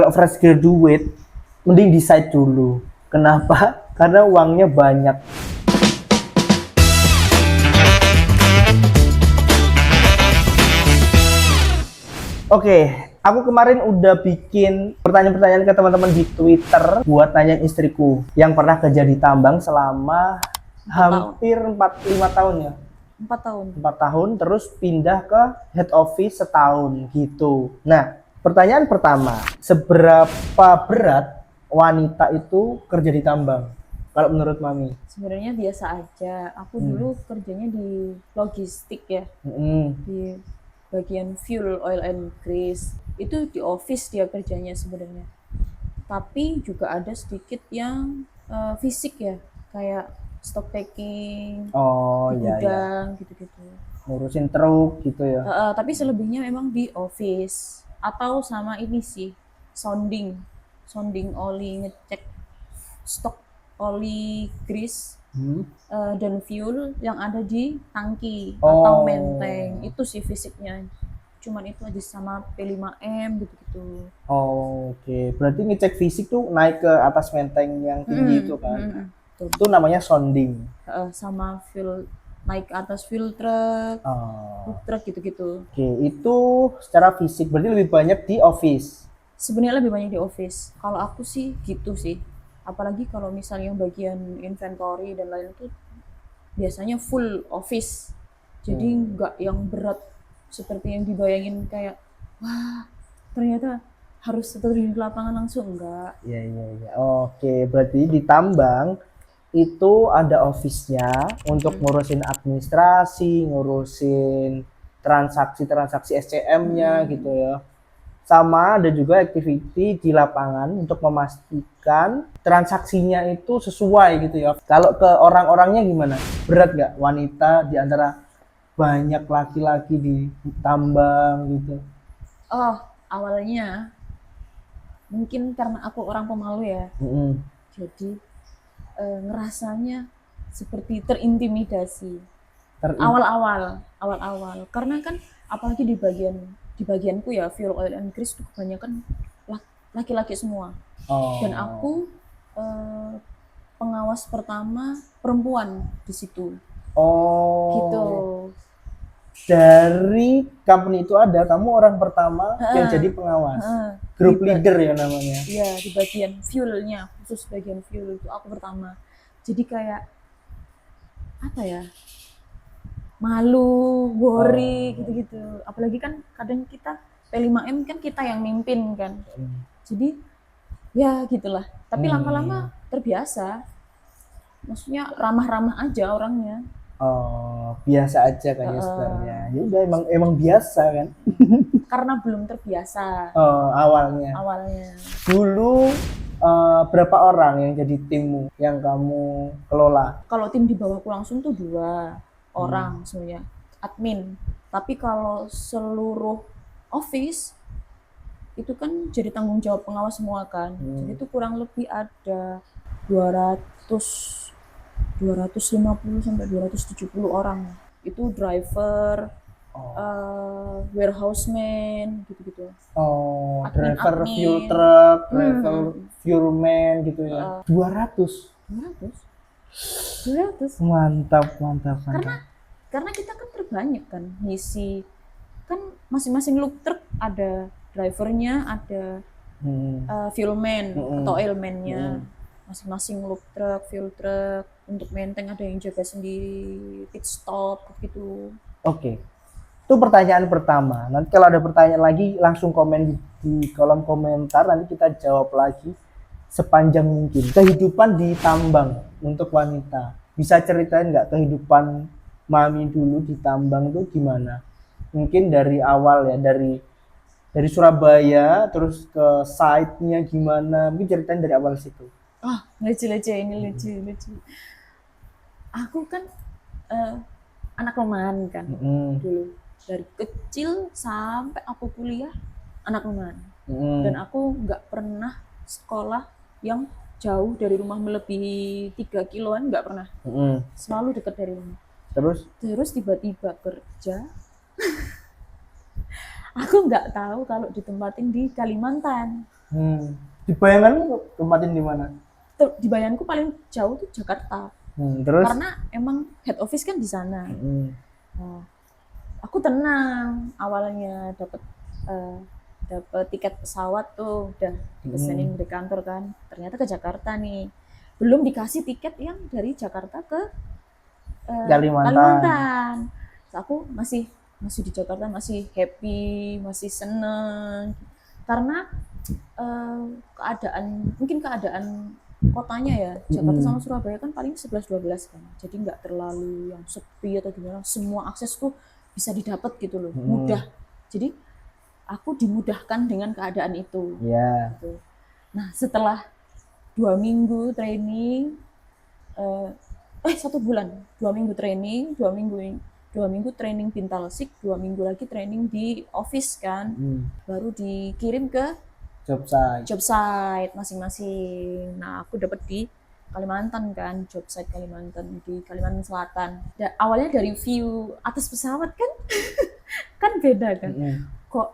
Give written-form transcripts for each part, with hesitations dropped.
Kalau fresh graduate, mending decide dulu. Kenapa? Karena uangnya banyak. Oke, aku kemarin udah bikin pertanyaan-pertanyaan ke teman-teman di Twitter buat nanyain istriku yang pernah kerja di tambang selama hampir 4-5 tahun ya. 4 tahun. 4 tahun terus pindah ke head office setahun gitu. Nah, pertanyaan pertama, seberapa berat wanita itu kerja di tambang? Kalau menurut Mami? Sebenarnya biasa aja. Aku dulu kerjanya di logistik ya, Hmm. di bagian fuel, oil and grease. Itu di office dia kerjanya sebenarnya. Tapi juga ada sedikit yang fisik ya, kayak stock taking Oh di iya ya, gudang gitu-gitu. ngurusin truk gitu ya. Tapi selebihnya memang di office atau sama ini sih, sounding, sounding oli, ngecek stok oli grease Hmm. dan fuel yang ada di tangki atau Oh. menteng. Itu sih fisiknya, cuman itu aja, sama P5M gitu-gitu. Oke, berarti ngecek fisik tuh naik ke atas menteng yang tinggi itu kan? Tuh. Itu namanya sounding. Sama fuel, naik ke atas fuel truck, Oh. truk gitu-gitu. Oke, itu secara fisik berarti lebih banyak di office. Sebenarnya lebih banyak di office. Kalau aku sih gitu sih. Apalagi kalau misalnya yang bagian inventory dan lain itu biasanya full office. Jadi nggak yang berat seperti yang dibayangin, kayak wah ternyata harus terjun ke lapangan langsung, enggak. Iya, iya, iya. Oke, berarti di tambang itu ada office-nya untuk ngurusin administrasi, ngurusin transaksi-transaksi SCM-nya gitu ya. Sama ada juga activity di lapangan untuk memastikan transaksinya itu sesuai gitu ya. Kalau ke orang-orangnya gimana? Berat nggak wanita di antara banyak laki-laki di tambang gitu? Oh, awalnya mungkin karena aku orang pemalu ya, Mm-mm. jadi ngerasanya seperti terintimidasi Ter- awal-awal karena kan apalagi di bagianku ya, fuel oil and grease itu kebanyakan laki-laki semua, dan oh, aku eh, pengawas pertama perempuan di situ gitu. oh, dari company itu ada kamu orang pertama yang jadi pengawas, di group leader ya namanya. ya di bagian fuelnya, khusus bagian fuel itu aku pertama, jadi kayak apa ya, malu, worry Oh, gitu-gitu. Apalagi kan kadang kita P5M kan kita yang mimpin kan. Jadi ya gitulah. Tapi lama-lama terbiasa. Maksudnya ramah-ramah aja orangnya. oh, biasa aja kan ya sebenarnya. Ya udah emang biasa kan. Karena belum terbiasa Oh, awalnya. awalnya. Dulu berapa orang yang jadi timmu yang kamu kelola? Kalau tim di bawahku langsung tuh 2 orang sebenarnya, admin. Tapi kalau seluruh office itu kan jadi tanggung jawab pengawas semua kan. Jadi itu kurang lebih ada 200 250 sampai 270 orang. Itu driver, warehouseman gitu-gitu. Oh, driver fuel Admin-admin. truck, driver fuel man gitu ya. 200. 200. 200. Mantap, mantap, Karena mantap. karena kita kan terbanyak kan ngisi, kan masing-masing loop truk ada drivernya, ada fuelman atau oilman-nya, masing-masing loop truck, fuel truck, untuk menteng ada yang jaga sendiri, pit stop gitu. Oke. Itu pertanyaan pertama. Nanti kalau ada pertanyaan lagi langsung komen di kolom komentar, nanti kita jawab lagi sepanjang mungkin. Kehidupan di tambang untuk wanita. Bisa ceritain nggak kehidupan Mami dulu di tambang tuh gimana? Mungkin dari awal ya, dari Surabaya terus ke site-nya gimana? Mungkin ceritain dari awal situ. Lucu-lucu ini, lucu. Aku kan anak rumahan kan dulu, dari kecil sampai aku kuliah anak rumahan, dan aku nggak pernah sekolah yang jauh dari rumah melebihi 3 kiloan, nggak pernah, selalu dekat dari rumah. Terus Tiba-tiba kerja, aku nggak tahu kalau ditempatin di Kalimantan. Di bayanganmu tempatin di mana? Di bayanganku paling jauh tuh Jakarta. Terus? Karena emang head office kan di sana. Nah, aku tenang awalnya dapat tiket pesawat tuh udah dipesenin di kantor kan. Ternyata ke Jakarta nih. Belum dikasih tiket yang dari Jakarta ke Kalimantan. So, aku masih di Jakarta, masih happy, masih seneng karena keadaan kotanya ya, Jakarta sama Surabaya kan paling 11-12 kan, jadi nggak terlalu yang sepi atau gimana, semua akses tuh bisa didapat gitu loh, mudah. Jadi aku dimudahkan dengan keadaan itu. Gitu. Nah setelah 2 minggu training, 1 bulan, 2 minggu training, 2 minggu training Pintalsik, 2 minggu lagi training di office kan, baru dikirim ke job site masing-masing. Nah aku dapat di Kalimantan kan, job site Kalimantan di Kalimantan Selatan. Awalnya dari view atas pesawat kan kan beda kan. Kok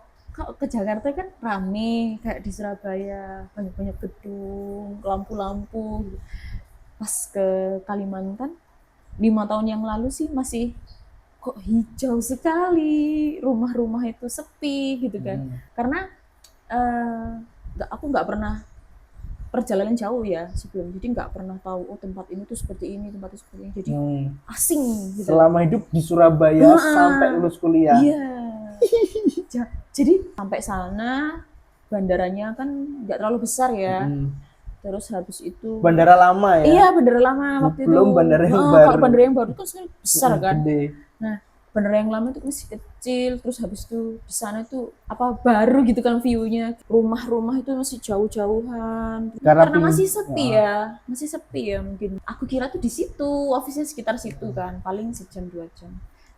ke Jakarta kan rame kayak di Surabaya, banyak-banyak gedung, lampu-lampu. Pas ke Kalimantan 5 tahun yang lalu sih masih kok hijau sekali, rumah-rumah itu sepi gitu kan. Karena aku nggak pernah perjalanan jauh ya sebelum, jadi nggak pernah tahu tempat ini tuh seperti ini, tempat itu seperti ini, jadi asing gitu. Selama hidup di Surabaya sampai lulus kuliah. Iya. Jadi sampai sana bandaranya kan nggak terlalu besar ya. Terus habis itu bandara lama ya? Iya, bandara lama waktu itu. Belum bandara yang baru. Kalau bandara yang baru kan besar kan. Gede. Nah, bandara yang lama itu masih kecil, terus habis itu di sana tuh baru gitu kan view-nya. Rumah-rumah itu masih jauh-jauhan. Karena masih sepi ya. Masih sepi ya mungkin. Aku kira tuh di situ, office-nya sekitar situ kan, paling sejam 2 jam.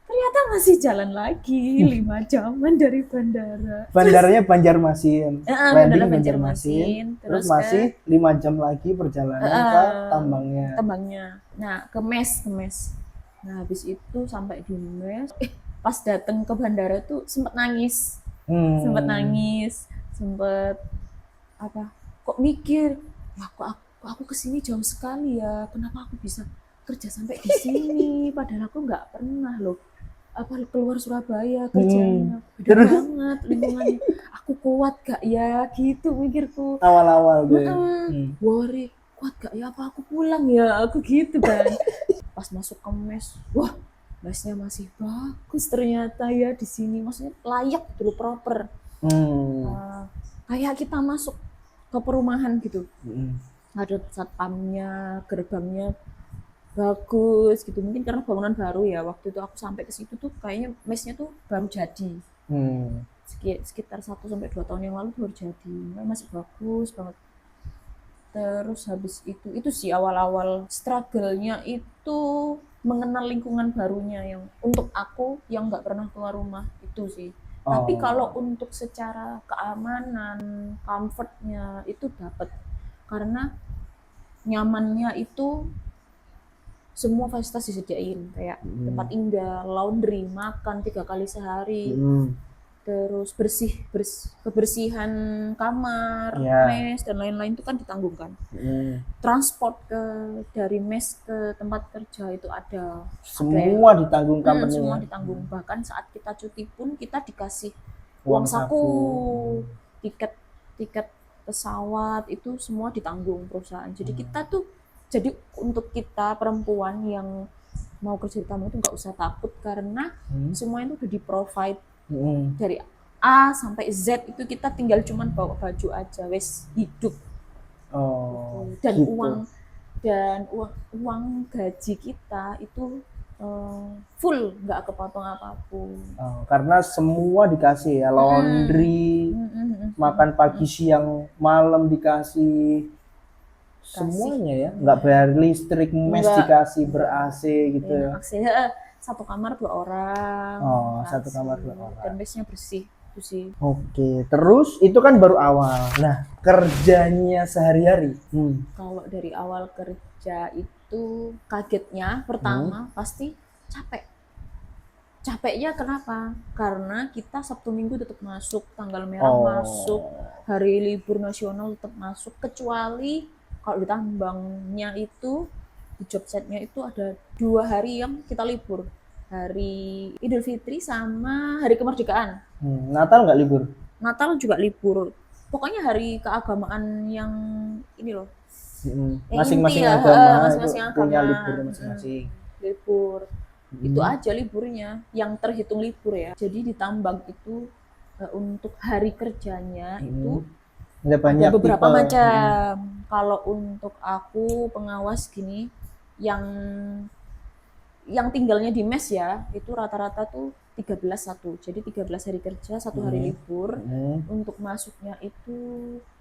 Ternyata masih jalan lagi 5 jaman dari bandara. Bandaranya Banjarmasin. Bandara Banjarmasin. Terus masih 5 jam lagi perjalanan ke tambangnya. Nah, ke mes. Nah, habis itu sampai di mes, pas datang ke bandara tuh sempat nangis. Sempat kok mikir, wah kok aku kesini jauh sekali ya, kenapa aku bisa kerja sampai di sini, padahal aku nggak pernah loh keluar Surabaya kerjanya, beda banget lingkungannya, aku kuat gak ya gitu mikirku awal-awal gue. Worry, kuat gak ya apa aku pulang ya, aku gitu kan. Pas masuk ke mes, wah mesnya masih bagus ternyata ya di sini, maksudnya layak dulu, proper. Kayak kita masuk ke perumahan gitu. Ada satpamnya, gerbangnya bagus gitu, mungkin karena bangunan baru ya, waktu itu aku sampai ke situ tuh kayaknya mesnya tuh baru jadi. Sekitar 1-2 tahun yang lalu baru jadi, masih bagus banget. Terus habis itu sih awal-awal struggle-nya itu mengenal lingkungan barunya, yang untuk aku yang nggak pernah keluar rumah itu sih. Tapi kalau untuk secara keamanan, comfort-nya itu dapat, karena nyamannya itu semua fasilitas disediain, kayak tempat tinggal, laundry, makan 3 kali sehari, terus kebersihan kamar, mes dan lain-lain itu kan ditanggung kan. Transport dari mes ke tempat kerja itu ada. Semua ditanggung company. Semua ditanggung. Bahkan saat kita cuti pun kita dikasih uang saku, tiket pesawat itu semua ditanggung perusahaan. Jadi kita tuh, jadi untuk kita perempuan yang mau kerja di tambang itu nggak usah takut, karena semuanya itu udah di-provide. Dari A sampai Z itu kita tinggal cuman bawa baju aja, wes hidup. Dan gitu. uang gaji kita itu full, nggak kepotong apapun. Karena semua dikasih ya, laundry, makan pagi, siang, malam dikasih. Semuanya ya, nggak bayar listrik, mes dikasih, ber-AC gitu ya. Satu kamar 2 orang. Satu kamar 2 orang. Dan mesnya bersih itu sih. Oke, terus itu kan baru awal. Nah, kerjanya sehari-hari. Kalau dari awal kerja itu kagetnya pertama pasti capek. Capeknya kenapa? Karena kita Sabtu Minggu tetap masuk, tanggal merah Oh. masuk, hari libur nasional tetap masuk, kecuali kalau di tambangnya itu, di job site-nya itu ada 2 hari yang kita libur. Hari Idul Fitri sama hari kemerdekaan. Natal nggak libur? Natal juga libur. Pokoknya hari keagamaan yang ini loh. Masing-masing Inti ya, agama masing-masing itu punya agama. liburnya masing-masing. Libur. Itu aja liburnya, yang terhitung libur ya. Jadi di tambang itu untuk hari kerjanya itu Ada banyak ada beberapa tipe. macam. Kalau untuk aku pengawas gini, yang tinggalnya di mes ya, itu rata-rata tuh 13 satu. Jadi 13 hari kerja, 1 hari libur. Untuk masuknya itu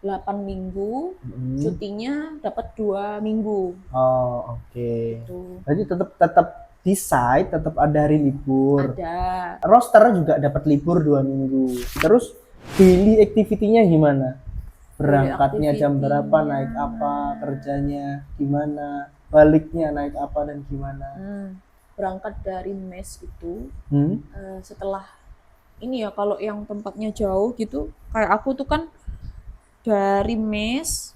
8 minggu, cutinya dapat 2 minggu. Oh, oke. Gitu. Berarti tetap di site tetap ada hari libur. Ada. Roster juga dapat libur 2 minggu. Terus daily activity-nya gimana? Berangkatnya jam berapa, naik apa, kerjanya gimana, baliknya naik apa dan gimana? Berangkat dari mes itu setelah ini ya, kalau yang tempatnya jauh gitu kayak aku tuh kan dari mes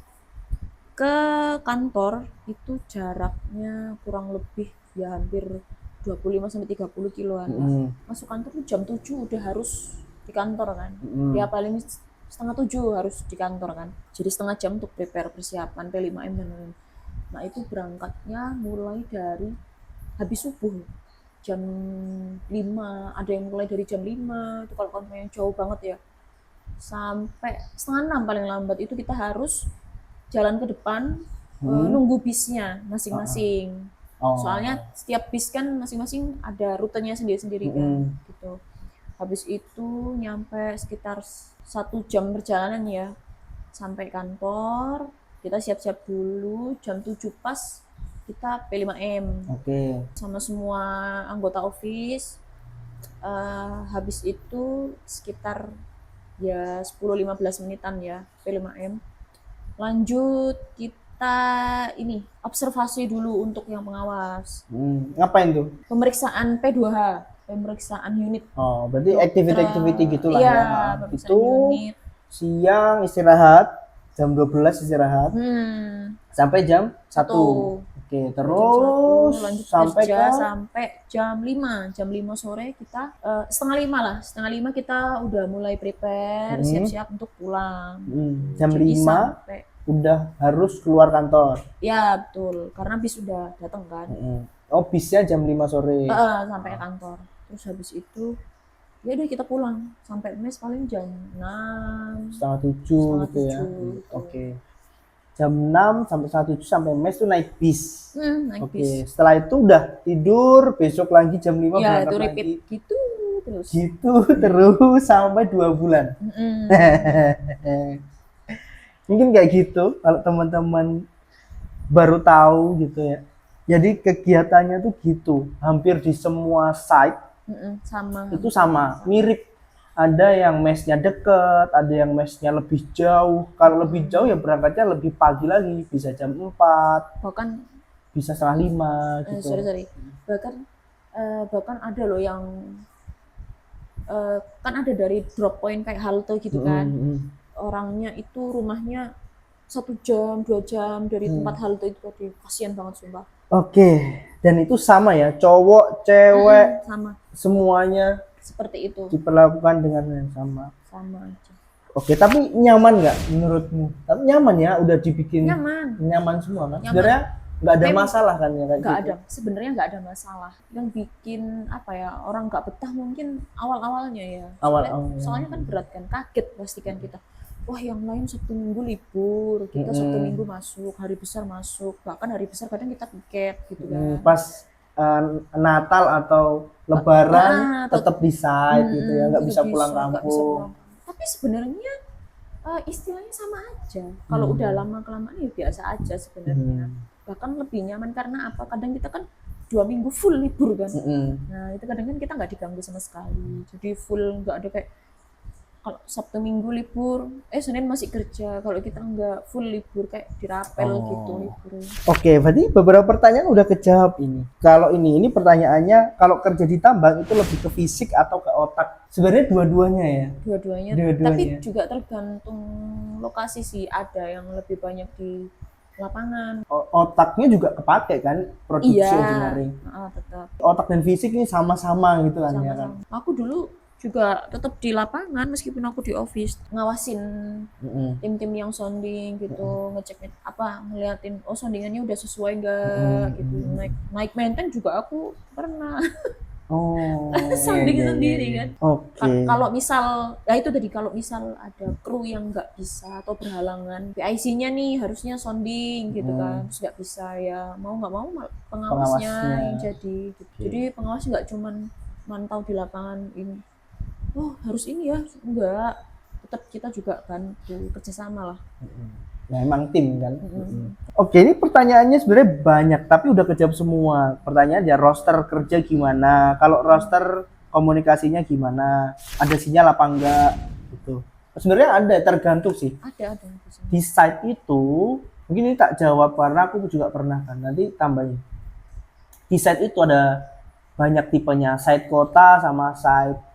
ke kantor itu jaraknya kurang lebih ya hampir 25-30 kiloan lah. Masuk kantor tuh jam 7 udah harus di kantor kan. Ya paling setengah 7 harus di kantor kan. Jadi setengah jam untuk prepare persiapan P5M dan lain-lain. Nah itu berangkatnya mulai dari habis subuh jam 5, ada yang mulai dari jam 5 itu kalau kantornya jauh banget ya, sampai setengah 6 paling lambat itu kita harus jalan ke depan nunggu bisnya masing-masing. Soalnya setiap bis kan masing-masing ada rutenya sendiri-sendiri kan gitu. Habis itu nyampe sekitar 1 jam perjalanan ya sampai kantor, kita siap-siap dulu jam 7 pas kita P5M. Sama semua anggota office. Habis itu sekitar ya 10-15 menitan ya P5M. Lanjut kita ini observasi dulu untuk yang pengawas. Ngapain tuh? Pemeriksaan P2H, pemeriksaan unit. Oh, berarti activity gitulah iya, ya. Itu unit. Siang istirahat, jam 12 istirahat. Sampai jam 1. Oke, terus lanjut sampai kerja sampai jam 5. Jam 5 sore kita setengah 5 lah. Setengah 5 kita udah mulai prepare, siap-siap untuk pulang. Jam jadi 5 sampai udah harus keluar kantor. Ya, betul. Karena bis udah datang kan. Oh, bisnya jam 5 sore. Sampai kantor. Terus habis itu ya udah kita pulang. Sampai mes paling jam 6. Setengah 7 gitu ya. Oke. Jam 6 sampai setengah 7 sampai mes tuh naik bis. Naik bis. Setelah itu udah tidur, besok lagi jam 5 ya, berangkat itu lagi. Gitu terus. Gitu terus sampai 2 bulan. Mungkin kayak gitu kalau teman-teman baru tahu gitu ya. Jadi kegiatannya tuh gitu, hampir di semua site itu sama, mirip. Ada yang mesnya deket, ada yang mesnya lebih jauh. Kalau lebih jauh ya berangkatnya lebih pagi lagi, bisa jam 4, bahkan bisa setengah 5 gitu. Bahkan ada loh yang kan ada dari drop point kayak halte gitu kan. Orangnya itu rumahnya 1 jam, 2 jam dari tempat halte itu tadi. Kasian banget sumpah. Oke, dan itu sama ya, cowok, cewek, sama. Semuanya seperti itu. Diperlakukan dengan yang sama. Sama aja. Oke, tapi nyaman nggak menurutmu? Tapi nyaman ya, udah dibikin nyaman semua kan? Sebenarnya nggak ada masalah kan ya kayak nggak gitu? Sebenarnya nggak ada masalah. Yang bikin apa ya, orang nggak betah mungkin awal-awalnya ya. Soalnya kan berat kan, kaget pastikan kita. Wah, yang lain Sabtu Minggu libur, kita Sabtu Minggu masuk, hari besar masuk, bahkan hari besar kadang kita piket gitu kan. Pas Natal atau Lebaran tetap di site gitu ya, nggak bisa pulang kampung. Tapi sebenarnya istilahnya sama aja. Kalau udah lama-kelamaan ya biasa aja sebenarnya. Bahkan lebih nyaman karena apa? Kadang kita kan 2 minggu full libur kan. Nah itu kadang kan kita nggak diganggu sama sekali. Jadi full nggak ada kayak kalau Sabtu Minggu libur, Senin masih kerja. Kalau kita nggak full libur kayak dirapel gitu liburnya. Oke, berarti beberapa pertanyaan udah kejawab ini. Kalau ini pertanyaannya, kalau kerja di tambang itu lebih ke fisik atau ke otak? Sebenarnya dua-duanya ya. Dua-duanya. Tapi juga tergantung lokasi sih. Ada yang lebih banyak di lapangan. Otaknya juga kepake kan produksi engineering. Tetap. Otak dan fisik ini sama-sama gitu kan ya kan. Aku dulu juga tetap di lapangan meskipun aku di office, ngawasin tim-tim yang sounding gitu, ngecek ngeliatin soundingannya udah sesuai enggak gitu. Naik maintain juga aku pernah. Sounding sendiri kan. Kalau misal itu tadi, kalau misal ada kru yang nggak bisa atau berhalangan, PIC-nya nih harusnya sounding gitu kan, terus nggak bisa, ya mau nggak mau pengawasnya yang jadi gitu. Jadi pengawas nggak cuman mantau di lapangan ini, harus ini ya, enggak, tetap kita juga bantu kerjasama lah. Memang tim kan. Oke, ini pertanyaannya sebenarnya banyak tapi udah kejawab semua. Pertanyaan ya, roster kerja gimana? Kalau roster komunikasinya gimana? Ada sinyal apa enggak gitu. Sebenarnya ada, tergantung sih. Ada. Di site itu, mungkin ini tak jawab karena aku juga pernah kan. Nanti tambahin. Di site itu ada banyak tipenya, site kota sama site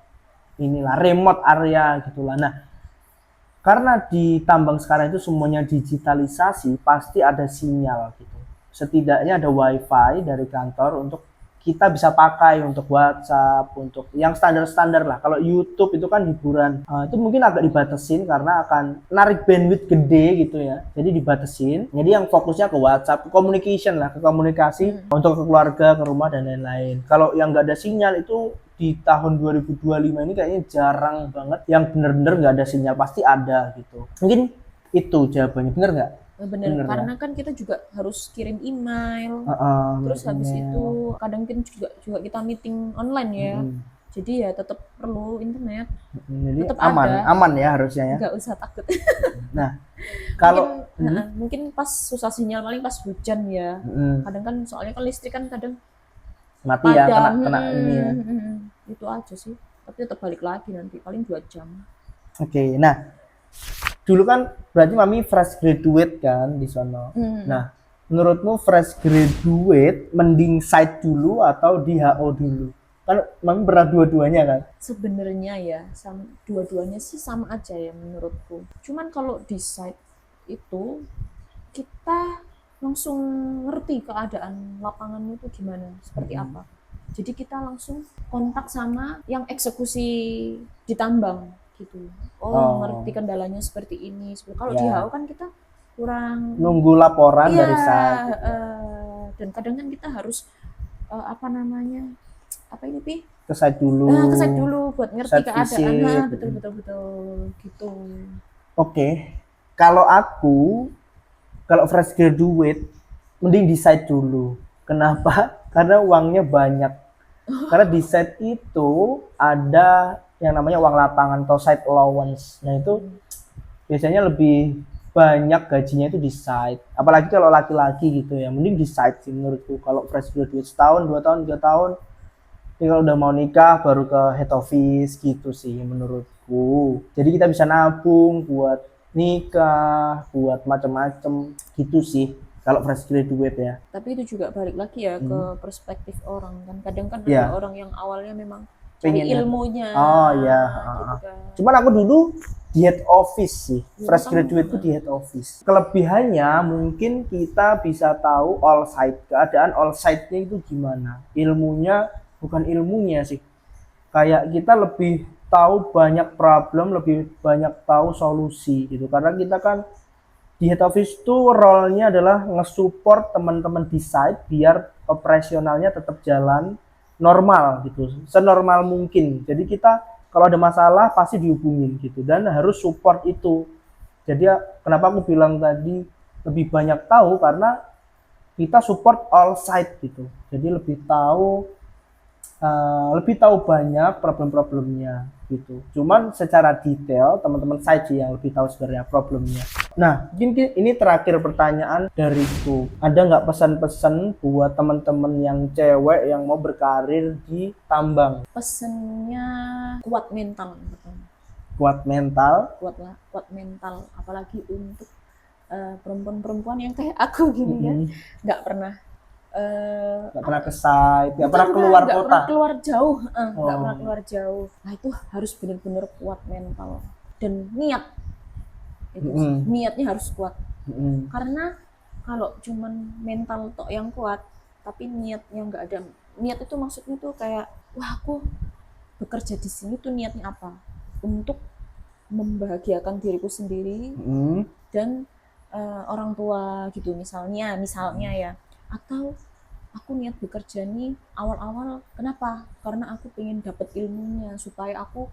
remote area gitulah. Nah, karena di tambang sekarang itu semuanya digitalisasi, pasti ada sinyal gitu. Setidaknya ada wifi dari kantor untuk kita bisa pakai untuk WhatsApp, untuk yang standar-standar lah. Kalau YouTube itu kan hiburan, itu mungkin agak dibatasin karena akan narik bandwidth gede gitu ya. Jadi dibatasin. Jadi yang fokusnya ke WhatsApp, ke communication lah, ke komunikasi untuk ke keluarga, ke rumah dan lain-lain. Kalau yang nggak ada sinyal itu di tahun 2025 ini kayaknya jarang banget yang bener-bener nggak ada sinyal. Pasti ada gitu. Mungkin itu jawabannya, bener nggak? Bener, karena kan kita juga harus kirim email, terus habis itu kadang kan juga kita meeting online ya, jadi ya tetap perlu internet. Jadi tetap aman ya harusnya ya, nggak usah takut. Nah, kalau mungkin pas susah sinyal paling pas hujan ya, kadang kan soalnya kan listrik kan kadang mati ya, kena ini ya. Itu aja sih, tapi tetap balik lagi nanti paling 2 jam. Oke, nah dulu kan berarti Mami fresh graduate kan di sono. Nah, menurutmu fresh graduate mending site dulu atau di HO dulu? Kan Mami pernah dua-duanya kan? Sebenarnya ya, dua-duanya sih sama aja ya menurutku. Cuman kalau di site itu kita langsung ngerti keadaan lapangannya itu gimana, seperti apa. Jadi kita langsung kontak sama yang eksekusi di tambang gitu. Ngerti kendalanya seperti ini. Kalau di HO kan kita kurang nunggu laporan dari site. Dan kadang kan kita harus ke site dulu. Ke site dulu buat ngerti keadaan. Betul gitu. Oke. Kalau fresh graduate mending di site dulu. Kenapa? Karena uangnya banyak. Karena di site itu ada yang namanya uang lapangan atau site allowance. Nah itu biasanya lebih banyak gajinya itu di site. Apalagi kalau laki-laki gitu ya, mending di site sih menurutku. Kalau fresh graduate setahun, 2 tahun, 3 tahun, jadi kalau udah mau nikah baru ke head office gitu sih menurutku. Jadi kita bisa nabung buat nikah, buat macam-macam gitu sih kalau fresh graduate ya. Tapi itu juga balik lagi ya ke perspektif orang kan. Kadang kan ada orang yang awalnya memang cari ilmunya. Gitu kan. Cuman aku dulu di head office sih. Fresh graduate itu di head office. Kelebihannya mungkin kita bisa tahu all site, keadaan all site-nya itu gimana. Ilmunya bukan ilmunya sih. Kayak kita lebih tahu banyak problem, lebih banyak tahu solusi gitu. Karena kita kan di head office itu role-nya adalah nge-support teman-teman di site biar operasionalnya tetap jalan normal gitu, senormal mungkin. Jadi kita kalau ada masalah pasti dihubungin gitu dan harus support itu. Jadi kenapa aku bilang tadi lebih banyak tahu, karena kita support all side gitu. Jadi lebih tahu banyak problem-problemnya gitu. Cuman secara detail teman-teman site yang lebih tahu sebenarnya problemnya. Nah, mungkin ini terakhir pertanyaan dariku. Ada nggak pesan-pesan buat teman-teman yang cewek yang mau berkarir di tambang? Pesannya kuat mental pertama. kuat mental, kuat mental, apalagi untuk perempuan-perempuan yang kayak aku gini ya, nggak pernah nggak pernah ke site, nggak pernah keluar nggak kota. pernah keluar jauh, nggak pernah keluar jauh. Nah itu harus benar-benar kuat mental dan niat. Itu niatnya harus kuat. Karena kalau cuman mental tok yang kuat, tapi niatnya nggak ada. Niat itu maksudnya tuh kayak, wah aku bekerja di sini tuh niatnya apa? Untuk membahagiakan diriku sendiri dan orang tua gitu misalnya ya. Atau aku niat bekerja nih awal-awal kenapa? Karena aku pengen dapat ilmunya supaya aku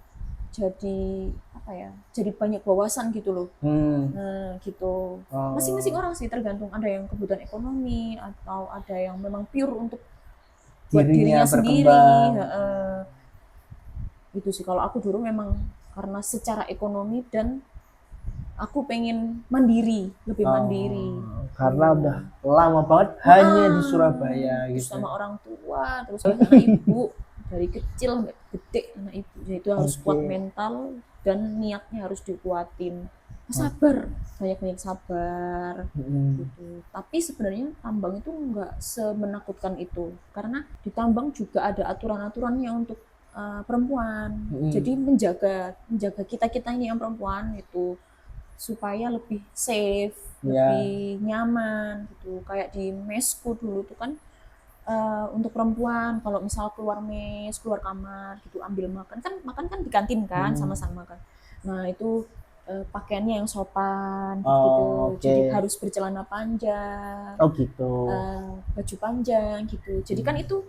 jadi apa ya? Jadi banyak wawasan gitu loh. Nah, gitu. Masing-masing orang sih tergantung, ada yang kebutuhan ekonomi atau ada yang memang pure untuk buat dirinya sendiri. Itu sih kalau aku dulu memang karena secara ekonomi dan aku pengen mandiri, lebih mandiri. Karena udah lama banget hanya di Surabaya gitu. Sama orang tua, terus anak ibu dari kecil sampai gede anak ibu. Jadi itu harus kuat mental dan niatnya harus dikuatin. Sabar, banyak-banyak sabar. Gitu. Tapi sebenarnya tambang itu nggak semenakutkan itu, karena di tambang juga ada aturan-aturannya untuk perempuan. Jadi menjaga kita ini yang perempuan itu supaya lebih safe, lebih nyaman gitu. Kayak di mesku dulu tuh kan untuk perempuan kalau misal keluar mes, keluar kamar gitu ambil makan kan di kantin kan sama-sama kan. Nah itu pakaiannya yang sopan gitu. Jadi harus bercelana panjang. Baju panjang gitu. Jadi kan itu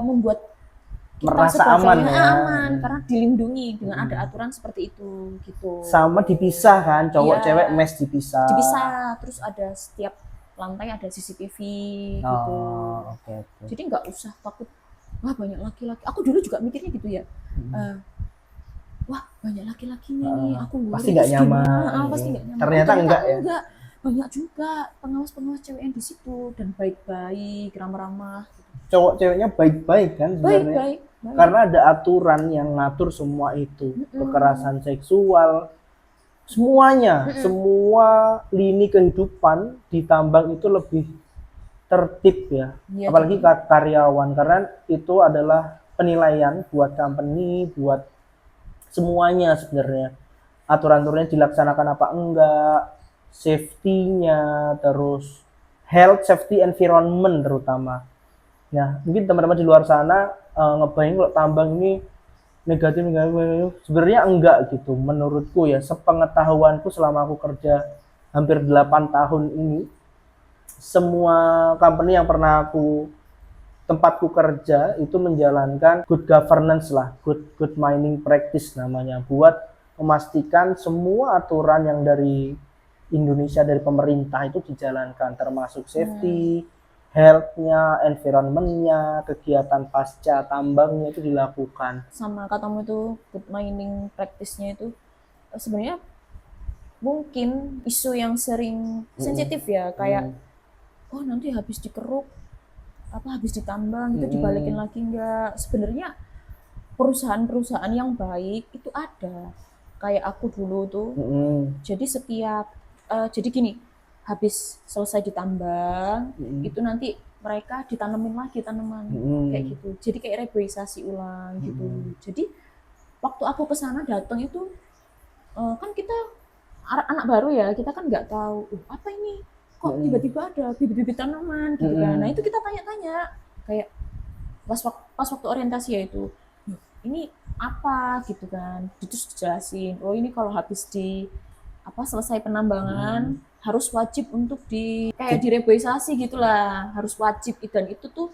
membuat kita merasa aman karena dilindungi dengan ada aturan seperti itu gitu. Sama dipisah kan, cowok cewek mes dipisah. Terus ada setiap lantai ada CCTV gitu. Jadi nggak usah takut wah banyak laki-laki. Aku dulu juga mikirnya gitu ya. Wah banyak laki-lakinya nih, aku pasti nggak nyaman. Pasti nggak nyaman. Ternyata enggak ya. Banyak juga pengawas-pengawas cewek yang di situ dan baik-baik, ramah-ramah. Cowok ceweknya baik-baik kan sebenarnya. Baik. Karena ada aturan yang ngatur semua itu. Kekerasan seksual, semuanya, semua lini kehidupan di tambang itu lebih tertib ya. Apalagi karyawan, karena itu adalah penilaian buat company, buat semuanya sebenarnya. Aturan-aturannya dilaksanakan apa enggak, safety-nya, terus health, safety, environment terutama. Nah, mungkin teman-teman di luar sana ngebayang kalau tambang ini negatif. Sebenarnya enggak gitu. Menurutku ya, sepengetahuanku selama aku kerja hampir 8 tahun ini, semua company yang pernah tempatku kerja itu menjalankan good governance lah, good mining practice namanya, buat memastikan semua aturan yang dari Indonesia, dari pemerintah itu dijalankan, termasuk safety, health-nya, environment-nya, kegiatan pasca tambangnya itu dilakukan. Sama katamu itu good mining practice-nya itu sebenarnya mungkin isu yang sering sensitif ya, kayak oh nanti habis dikeruk habis ditambang itu dibalikin lagi enggak. Sebenarnya perusahaan-perusahaan yang baik itu ada. Kayak aku dulu tuh. Jadi setiap jadi gini, habis selesai ditambang, itu nanti mereka ditanemin lagi tanaman kayak gitu. Jadi kayak reboisasi ulang gitu. Jadi waktu aku ke sana datang itu kan kita anak baru ya, kita kan nggak tahu apa ini, kok tiba-tiba ada bibit-bibit tanaman gitu kan. Nah itu kita tanya-tanya kayak pas waktu orientasi ya itu, ini apa gitu kan, terus dijelasin, oh ini kalau habis selesai penambangan harus wajib untuk kayak direboisasi gitulah, harus wajib, dan itu tuh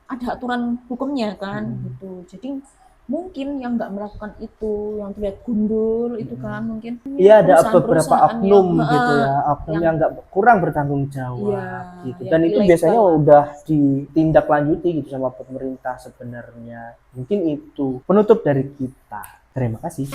ada aturan hukumnya kan gitu. Jadi mungkin yang nggak melakukan itu, yang terlihat gundul itu kan mungkin iya ada beberapa oknum gitu ya, oknum yang nggak kurang bertanggung jawab gitu, dan itu biasanya udah ditindaklanjuti gitu sama pemerintah sebenarnya. Mungkin itu penutup dari kita, terima kasih.